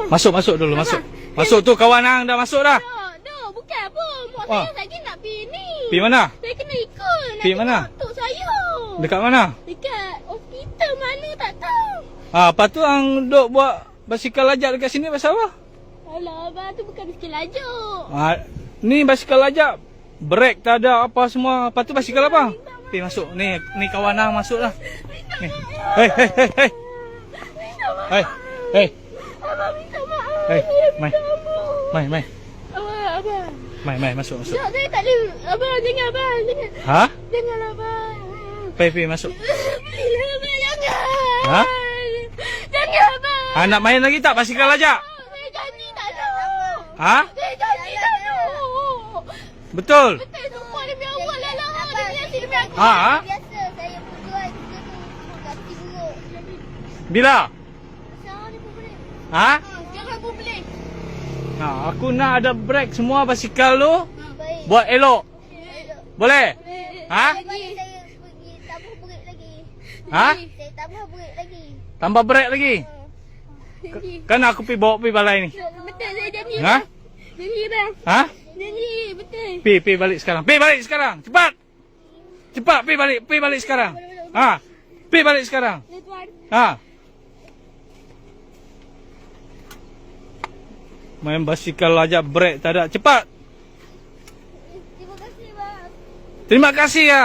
Masuk dulu, masuk. Masuk tu kawan hang dah masuk dah. Dah, bukan pun. Mak saya lagi nak pergi ni. Pergi mana? Saya kena ikut. Pergi mana? Tok saya. Dekat mana? Dekat hospital mana tak tahu. Apa tu hang duk buat basikal lajak dekat sini pasal apa? Alah, abang tu bukan mesti lajuk. Ni basikal lajak. Brek tak ada apa semua. Lepas tu basikal apa? Pergi masuk. Ni kawan hang masuk dah. Ni. Hei. Hei. Hei. Abang minta maaf. Hei, Saya mai. minta maaf. Abang. Mai, masuk. Tak, saya tak boleh. Abang, jangan abang. Ha? Jangan abang. Pergi masuk. Bila abang, jangan. Ha? Jangan abang. Nak main lagi tak basikal lajak? Saya janji tak ada. Ha? Saya janji tak ada. Betul? Betul, sumpah demi Allah lah lah. Demi Yasir, demi aku. Ha? Biasa saya berjual juga tu kaki buruk. Bila? Sekarang ni pun boleh. Ha? Sekarang pun boleh. Aku nak ada brek semua basikal tu. Baik. Buat elok. Boleh? Ha? Lagi saya pergi tambah brek lagi. Ha? Saya tambah brek lagi. Tambah brek lagi? Kan aku bawa pergi balai ni. Betul, saya janji. Ha? Janji bang. Ha? Janji, betul. Pergi balik sekarang. Pergi balik sekarang. Cepat. Pergi balik sekarang. Ha? Pergi balik sekarang. Ya tuan. Ha? Main basikal lajak brek tak ada. Cepat. Terima kasih bang. Terima kasih ya.